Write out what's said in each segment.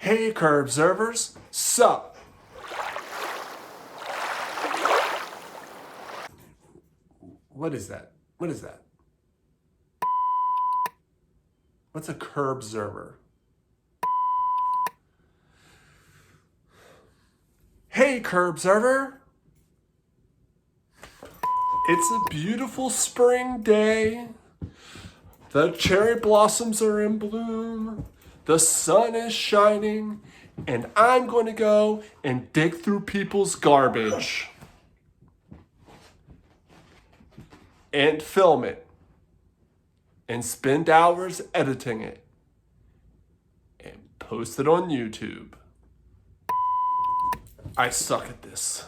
Hey, curb observers, sup? What is that? What is that? What's a curb observer? Hey, curb observer! It's a beautiful spring day. The cherry blossoms are in bloom. The sun is shining. And I'm going to go and dig through people's garbage and film it and spend hours editing it and post it on YouTube. I suck at this.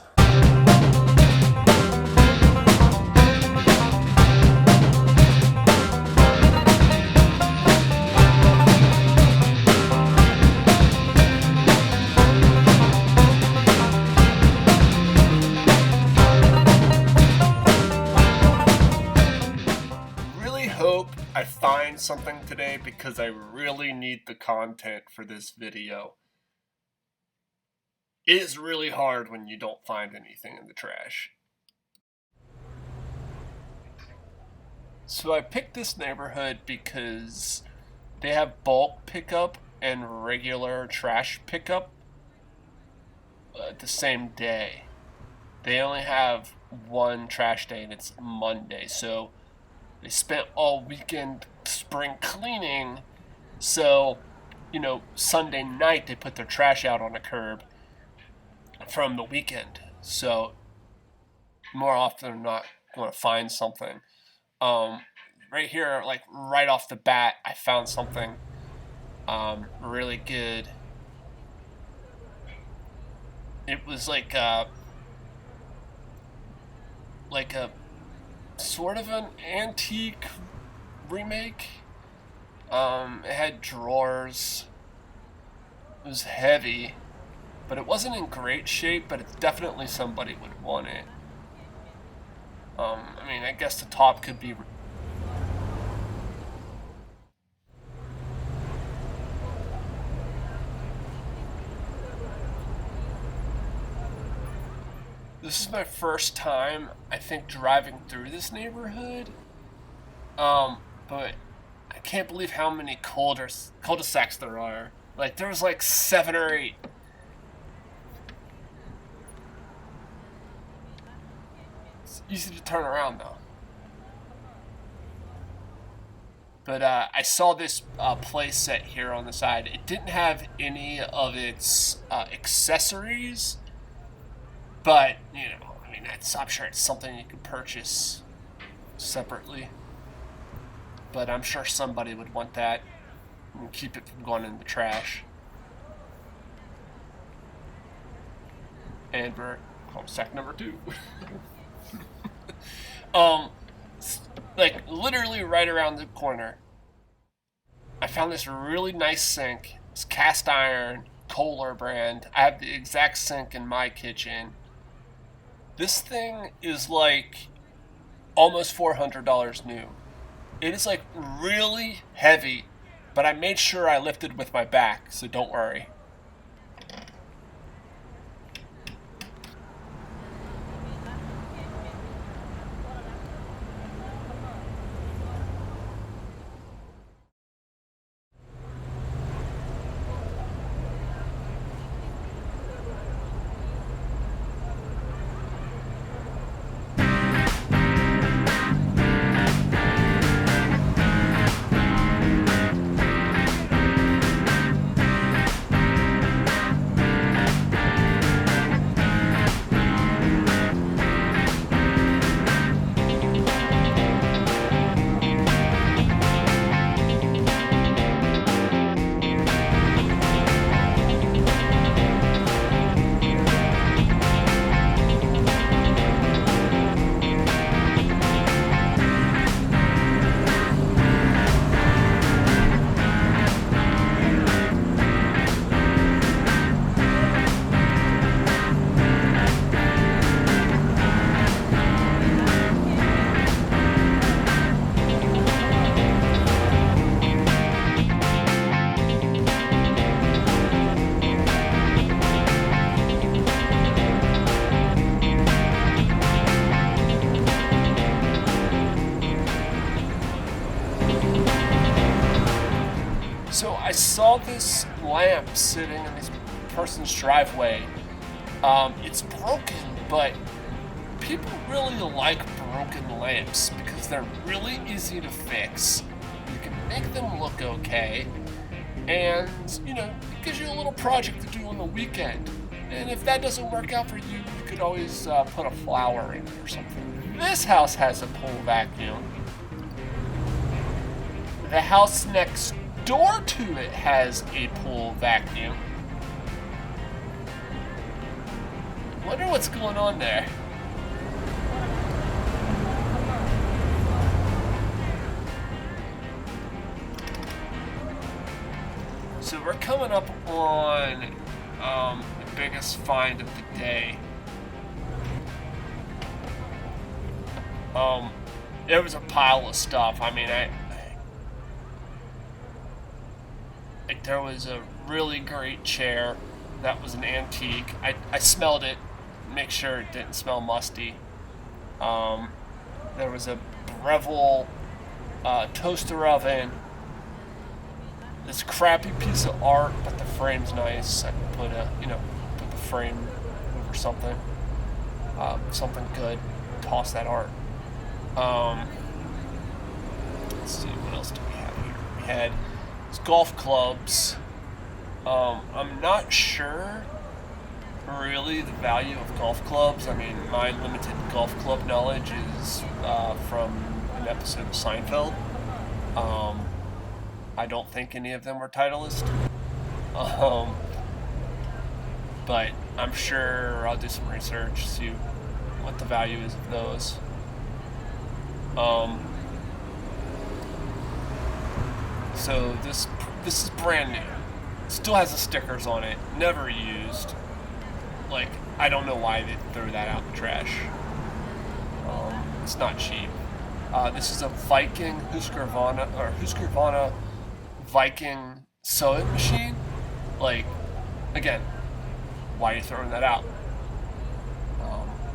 I find something today because I really need the content for this video. It is really hard when you don't find anything in the trash. So I picked this neighborhood because they have bulk pickup and regular trash pickup the same day. They only have one trash day and it's Monday, so they spent all weekend spring cleaning, so, Sunday night they put their trash out on the curb from the weekend. So, more often than not, I'm going to find something. Right here, like right off the bat, I found something really good. It was like a sort of an antique remake. It had drawers. It was heavy, but it wasn't in great shape, but it's definitely somebody would want it. I guess the top could be... This is my first time, I think, driving through this neighborhood. But I can't believe how many cul-de-sacs there are. Like, there's like 7 or 8. It's easy to turn around, though. But I saw this play set here on the side. It didn't have any of its accessories. But, I'm sure it's something you could purchase separately. But I'm sure somebody would want that and keep it from going in the trash. And we're cul-de-sac number 2. Literally right around the corner, I found this really nice sink. It's cast iron, Kohler brand. I have the exact sink in my kitchen. This thing is like almost $400 new. It is like really heavy, but I made sure I lifted with my back, so don't worry. saw this lamp sitting in this person's driveway. It's broken, but people really like broken lamps because they're really easy to fix. You can make them look okay, and it gives you a little project to do on the weekend. And if that doesn't work out for you, you could always put a flower in it or something. This house has a pool vacuum. The house next door to it has a pool vacuum. Wonder what's going on there. So we're coming up on the biggest find of the day. There was a pile of stuff. I mean, there was a really great chair that was an antique. I smelled it, make sure it didn't smell musty. There was a Breville toaster oven. This crappy piece of art, but the frame's nice. I can put the frame over something, something good. Toss that art. Let's see, what else do we have here? We had golf clubs. I'm not sure really the value of golf clubs. I mean, my limited golf club knowledge is from an episode of Seinfeld. I don't think any of them were Titleist. But I'm sure I'll do some research, see what the value is of those. So this is brand new. Still has the stickers on it. Never used. Like, I don't know why they threw that out in the trash. It's not cheap. This is a Viking Husqvarna Viking sewing machine. Like, again, why are you throwing that out?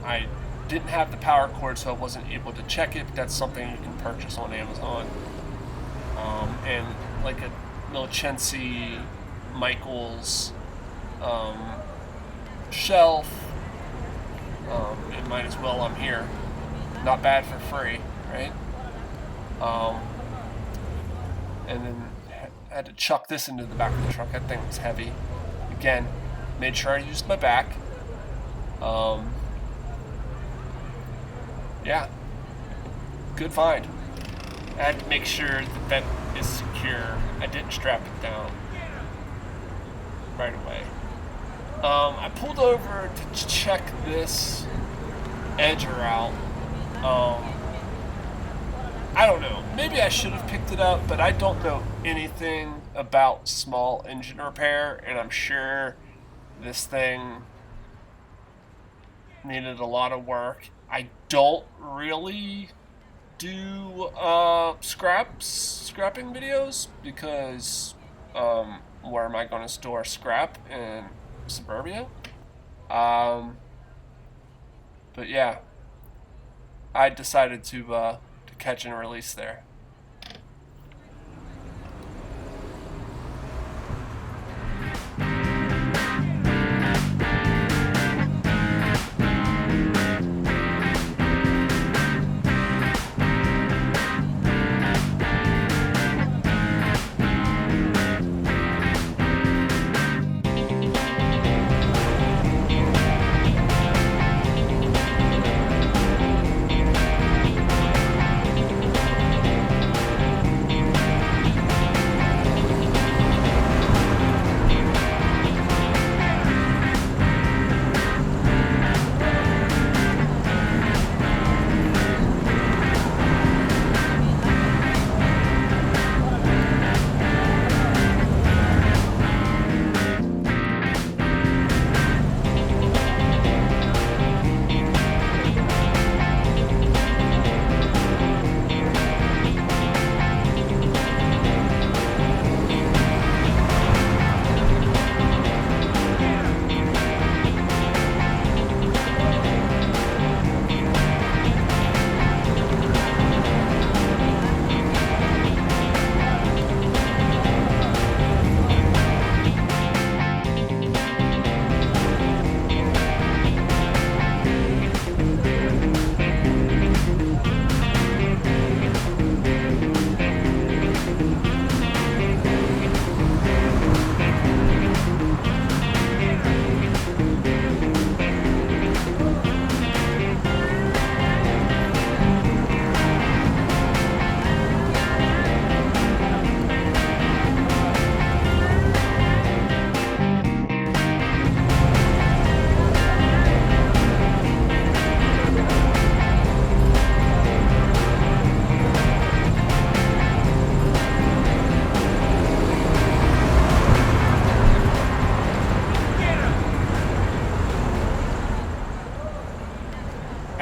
I didn't have the power cord, so I wasn't able to check it, but that's something you can purchase on Amazon. And like a Milchensi Michaels shelf. It might as well, I'm here. Not bad for free, right? And then I had to chuck this into the back of the truck. That thing was heavy. Again, made sure I used my back. Yeah, good find. I had to make sure that is secure. I didn't strap it down right away. I pulled over to check this edger out. I don't know. Maybe I should have picked it up, but I don't know anything about small engine repair, and I'm sure this thing needed a lot of work. I don't really do scrapping videos because where am I going to store scrap in suburbia? But yeah, I decided to catch and release there.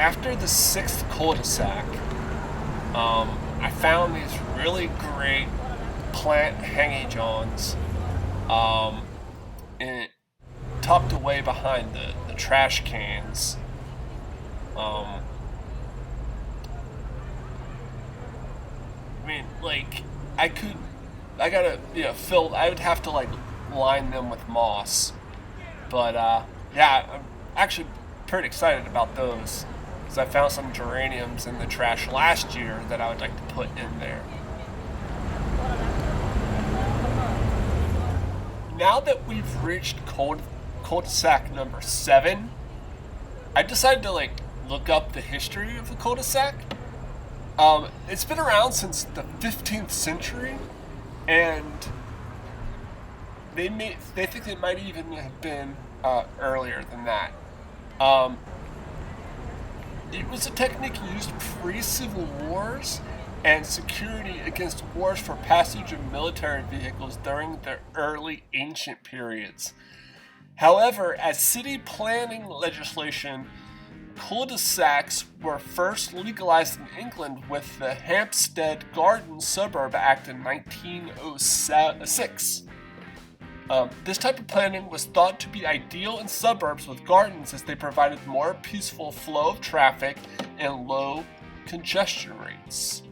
after the 6th cul-de-sac, I found these really great plant hanging-johns in, tucked away behind the trash cans. I mean, like, I gotta, fill, I would have to, like, line them with moss. But, yeah, I'm actually pretty excited about those. Because I found some geraniums in the trash last year that I would like to put in there. Now that we've reached cul-de-sac number 7, I decided to, like, look up the history of the cul-de-sac. It's been around since the 15th century, and they think it might even have been earlier than that. It was a technique used pre-Civil Wars and security against wars for passage of military vehicles during the early ancient periods. However, as city planning legislation, cul-de-sacs were first legalized in England with the Hampstead Garden Suburb Act in 1906. This type of planning was thought to be ideal in suburbs with gardens as they provided more peaceful flow of traffic and low congestion rates.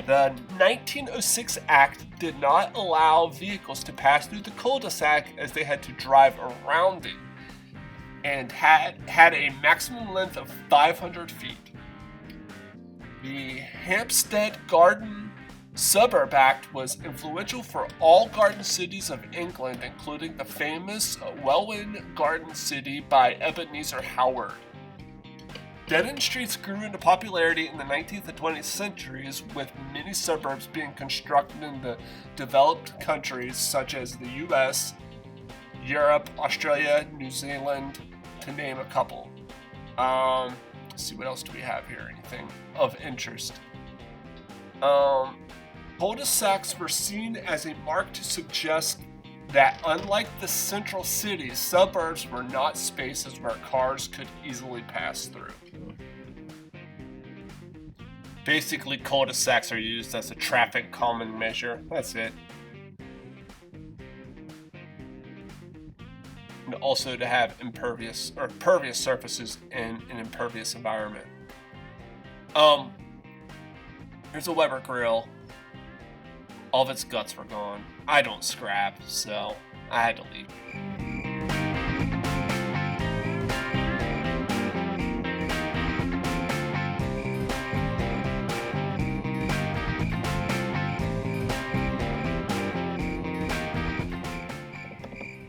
The 1906 Act did not allow vehicles to pass through the cul-de-sac as they had to drive around it, and had a maximum length of 500 feet. The Hampstead Garden Suburb Act was influential for all garden cities of England, including the famous Welwyn Garden City by Ebenezer Howard. Dead-end streets grew into popularity in the 19th and 20th centuries, with many suburbs being constructed in the developed countries such as the US, Europe, Australia, New Zealand, to name a couple. Let's see, what else do we have here? Anything of interest? Cul-de-sacs were seen as a mark to suggest that unlike the central cities, suburbs were not spaces where cars could easily pass through. Basically, cul-de-sacs are used as a traffic calming measure. That's it. And also to have pervious surfaces in an impervious environment. Here's a Weber grill. All of its guts were gone. I don't scrap, so I had to leave.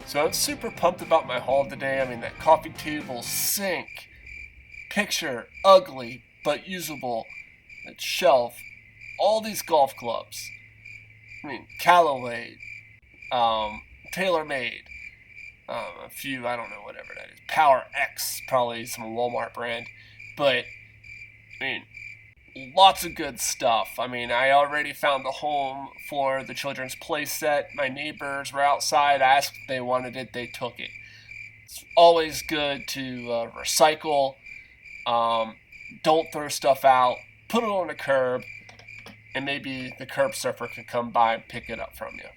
So I'm super pumped about my haul today. I mean, that coffee table, sink, picture, ugly but usable, that shelf, all these golf clubs. I mean, Callaway, TaylorMade, a few, I don't know, whatever that is. Power X, probably some Walmart brand. But, I mean, lots of good stuff. I mean, I already found the home for the children's play set. My neighbors were outside, asked if they wanted it, they took it. It's always good to recycle. Don't throw stuff out. Put it on the curb. And maybe the curb surfer could come by and pick it up from you.